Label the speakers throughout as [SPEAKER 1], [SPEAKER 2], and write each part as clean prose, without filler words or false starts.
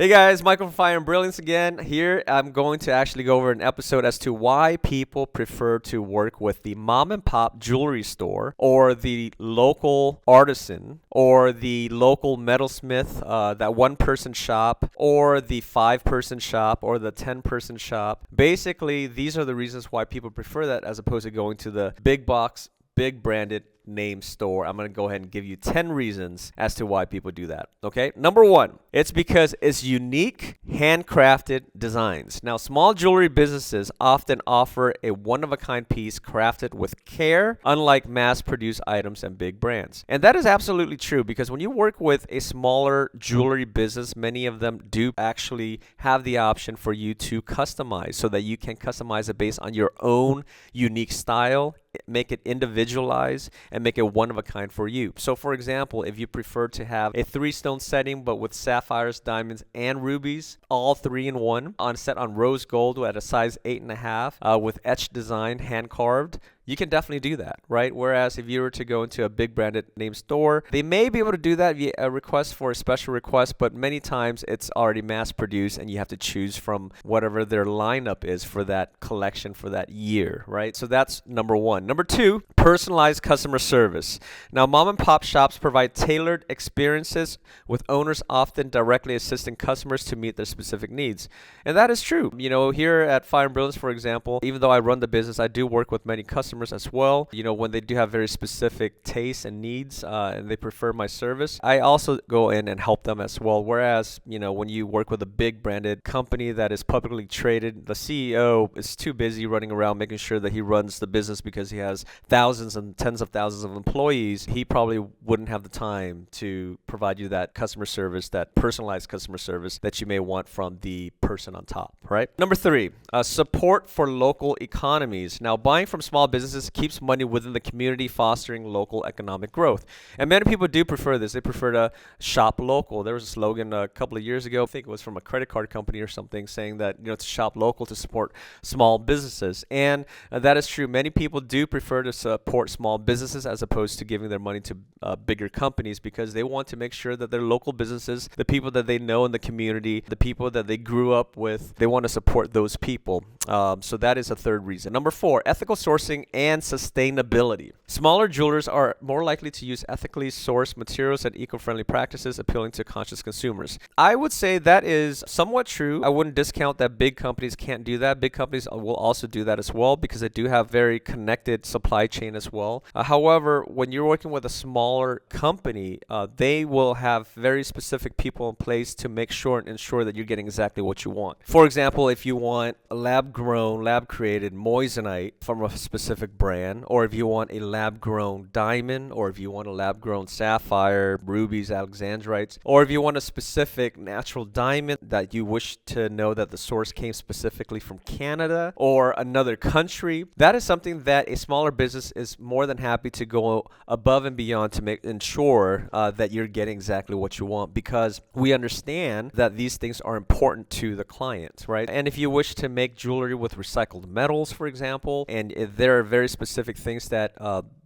[SPEAKER 1] Hey guys, Michael from Fire and Brilliance again. Here I'm going to actually go over an episode as to why people prefer to work with the mom and pop jewelry store or the local artisan or the local metalsmith, that one-person shop or the five-person shop or the 10-person shop. Basically, these are the reasons why people prefer that as opposed to going to the big box, big branded name store. I'm going to go ahead and give you 10 reasons as to why people do that. Okay. Number one, it's because it's unique, handcrafted designs. Now, small jewelry businesses often offer a one-of-a-kind piece crafted with care, unlike mass-produced items and big brands. And that is absolutely true because when you work with a smaller jewelry business, many of them do actually have the option for you to customize so that you can customize it based on your own unique style, make it individualized, and make it one of a kind for you. So for example, if you prefer to have a 3-stone setting but with sapphires, diamonds, and rubies, all 3 in one, set on rose gold at a size 8.5 with etched design, hand carved, you can definitely do that, right? Whereas if you were to go into a big branded name store, they may be able to do that via a request for a special request, but many times it's already mass produced and you have to choose from whatever their lineup is for that collection for that year, right? So that's number one. Number two, personalized customer service. Now, mom and pop shops provide tailored experiences with owners often directly assisting customers to meet their specific needs. And that is true. You know, here at Fire and Brilliance, for example, even though I run the business, I do work with many customers as well. You know, when they do have very specific tastes and needs and they prefer my service, I also go in and help them as well. Whereas, you know, when you work with a big branded company that is publicly traded, the CEO is too busy running around making sure that he runs the business because he has thousands and tens of thousands of employees. He probably wouldn't have the time to provide you that customer service, that personalized customer service that you may want from the person on top, right? Number three, support for local economies. Now, buying from small businesses keeps money within the community, fostering local economic growth. And many people do prefer this. They prefer to shop local. There was a slogan a couple of years ago, I think it was from a credit card company or something, saying that, you know, to shop local to support small businesses. And that is true. Many people do prefer to support small businesses as opposed to giving their money to bigger companies because they want to make sure that their local businesses, the people that they know in the community, the people that they grew up with, they want to support those people. So that is a third reason. Number four, ethical sourcing and sustainability. Smaller jewelers are more likely to use ethically sourced materials and eco-friendly practices, appealing to conscious consumers. I would say that is somewhat true. I wouldn't discount that big companies can't do that. Big companies will also do that as well because they do have very connected supply chain as well. However, when you're working with a smaller company, they will have very specific people in place to make sure and ensure that you're getting exactly what you want. For example, if you want a lab-grown, lab-created moissanite from a specific brand, or if you want a lab-grown diamond, or if you want a lab-grown sapphire, rubies, alexandrites, or if you want a specific natural diamond that you wish to know that the source came specifically from Canada or another country, that is something that a smaller business is more than happy to go above and beyond to ensure that you're getting exactly what you want, because we understand that these things are important to the client, right? And if you wish to make jewelry with recycled metals, for example, and if there are very specific things that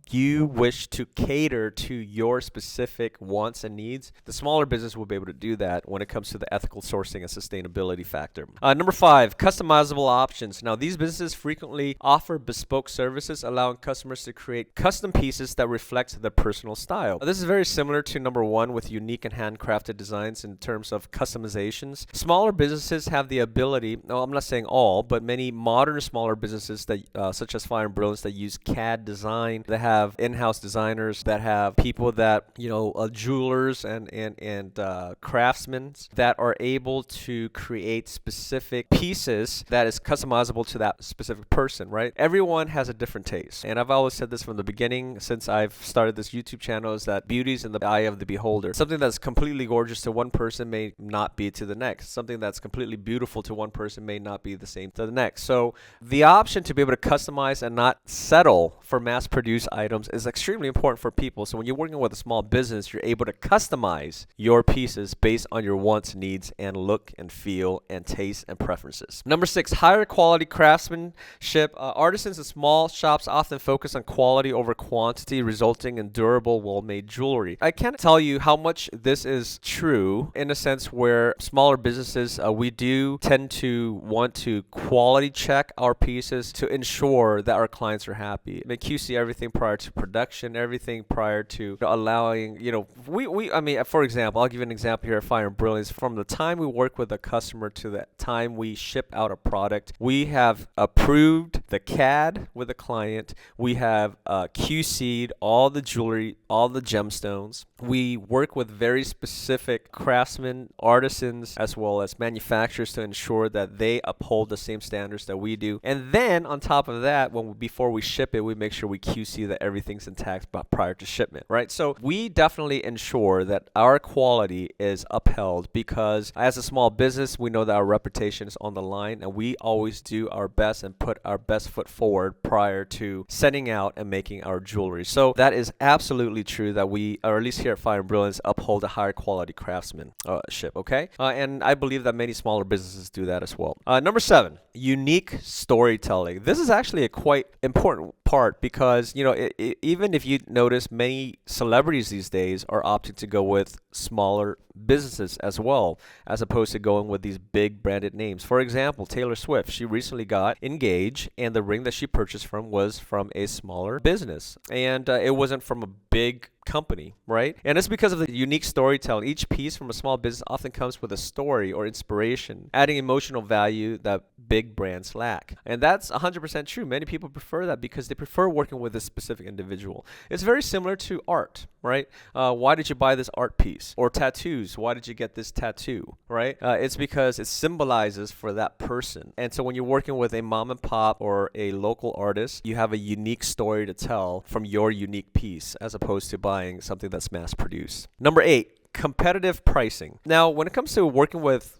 [SPEAKER 1] you wish to cater to your specific wants and needs, the smaller business will be able to do that when it comes to the ethical sourcing and sustainability factor. Number five, customizable options. Now, these businesses frequently offer bespoke services, allowing customers to create custom pieces that reflect their personal style. This is very similar to number one with unique and handcrafted designs in terms of customizations. Smaller businesses have the ability, no, I'm not saying all, but many modern smaller businesses that such as Fire and Brilliance that use CAD design, that have in-house designers, that have people that, you know, jewelers and craftsmen that are able to create specific pieces that is customizable to that specific person, right? Everyone has a different taste. And I've always said this from the beginning since I've started this YouTube channel, is that beauty's in the eye of the beholder. Something that's completely gorgeous to one person may not be to the next. Something that's completely beautiful to one person may not be the same to the next. So the option to be able to customize and not settle for mass-produced items items is extremely important for people. So when you're working with a small business, you're able to customize your pieces based on your wants, needs, and look and feel and taste and preferences. Number 6, higher quality craftsmanship. Artisans and small shops often focus on quality over quantity, resulting in durable, well-made jewelry. I can't tell you how much this is true in a sense where smaller businesses, we do tend to want to quality check our pieces to ensure that our clients are happy. I mean, QC everything prior to production, everything prior to allowing, I mean, for example, I'll give you an example here at Fire and Brilliance. From the time we work with a customer to the time we ship out a product, we have approved the CAD with the client. We have QC'd all the jewelry, all the gemstones. We work with very specific craftsmen, artisans, as well as manufacturers to ensure that they uphold the same standards that we do. And then on top of that, before we ship it, we make sure we QC that everything's intact prior to shipment, right? So we definitely ensure that our quality is upheld because as a small business, we know that our reputation is on the line, and we always do our best and put our best foot forward prior to sending out and making our jewelry. So that is absolutely true that we, or at least here at Fire and Brilliance, uphold a higher quality craftsmanship, okay? And I believe that many smaller businesses do that as well. Number 7, unique storytelling. This is actually a quite important part because, even if you notice, many celebrities these days are opting to go with smaller businesses as well, as opposed to going with these big branded names. For example, Taylor Swift, she recently got engaged, and the ring that she purchased from was from a smaller business, and it wasn't from a big company, right? And it's because of the unique storytelling. Each piece from a small business often comes with a story or inspiration, adding emotional value that big brands lack. And that's 100% true. Many people prefer that because they prefer working with a specific individual. It's very similar to art, right? Why did you buy this art piece? Or tattoos. Why did you get this tattoo, right? It's because it symbolizes for that person. And so when you're working with a mom and pop or a local artist, you have a unique story to tell from your unique piece as opposed to buying something that's mass produced. Number 8, competitive pricing. Now, when it comes to working with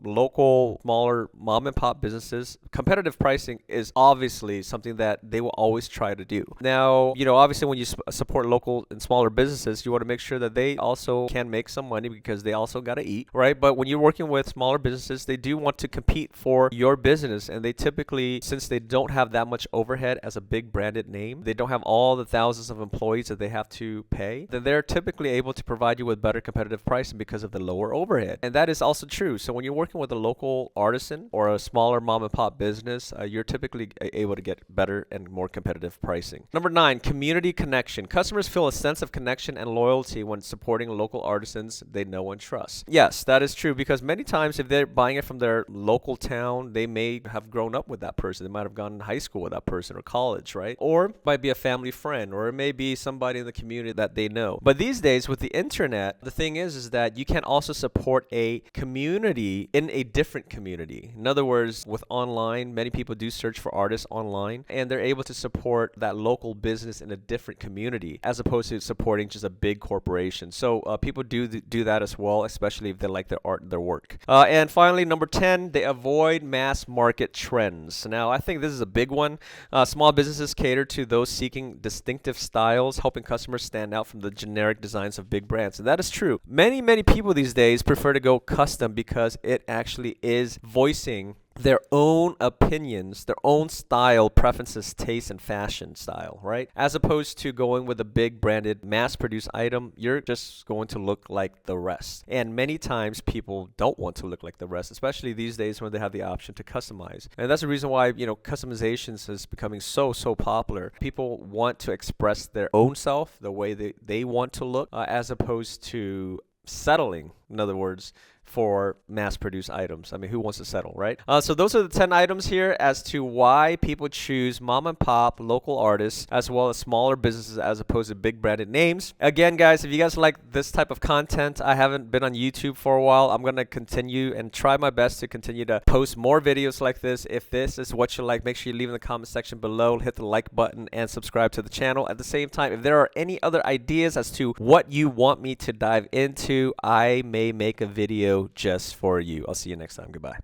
[SPEAKER 1] local, smaller mom and pop businesses, competitive pricing is obviously something that they will always try to do. Now, obviously when you support local and smaller businesses, you want to make sure that they also can make some money because they also got to eat, right? But when you're working with smaller businesses, they do want to compete for your business, and they typically, since they don't have that much overhead as a big branded name, they don't have all the thousands of employees that they have to pay, then they're typically able to provide you with better competitive pricing because of the lower overhead. And that is also true. So when you're working with a local artisan or a smaller mom and pop business, you're typically able to get better and more competitive pricing. Number 9, community connection. Customers feel a sense of connection and loyalty when supporting local artisans they know and trust. Yes, that is true because many times if they're buying it from their local town, they may have grown up with that person. They might have gone to high school with that person or college, right? Or it might be a family friend, or it may be somebody in the community that they know. But these days with the internet, the thing is that you can also support a community in a different community. In other words, with online, many people do search for artists online, and they're able to support that local business in a different community as opposed to supporting just a big corporation. So people do that as well, especially if they like their art and their work. And finally, number 10, they avoid mass market trends. Now, I think this is a big one. Small businesses cater to those seeking distinctive styles, helping customers stand out from the generic designs of big brands. And that is true. Many people these days prefer to go custom because it actually is voicing their own opinions, their own style, preferences, taste, and fashion style, right? As opposed to going with a big branded mass-produced item, you're just going to look like the rest. And many times people don't want to look like the rest, especially these days when they have the option to customize. And that's the reason why, customizations is becoming so popular. People want to express their own self, the way they want to look, as opposed to settling, in other words, for mass-produced items. I mean, who wants to settle, right? So those are the 10 items here as to why people choose mom and pop, local artists, as well as smaller businesses as opposed to big branded names. Again, guys, if you guys like this type of content, I haven't been on YouTube for a while. I'm going to continue and try my best to continue to post more videos like this. If this is what you like, make sure you leave in the comment section below, hit the like button, and subscribe to the channel. At the same time, if there are any other ideas as to what you want me to dive into, I may make a video just for you. I'll see you next time. Goodbye.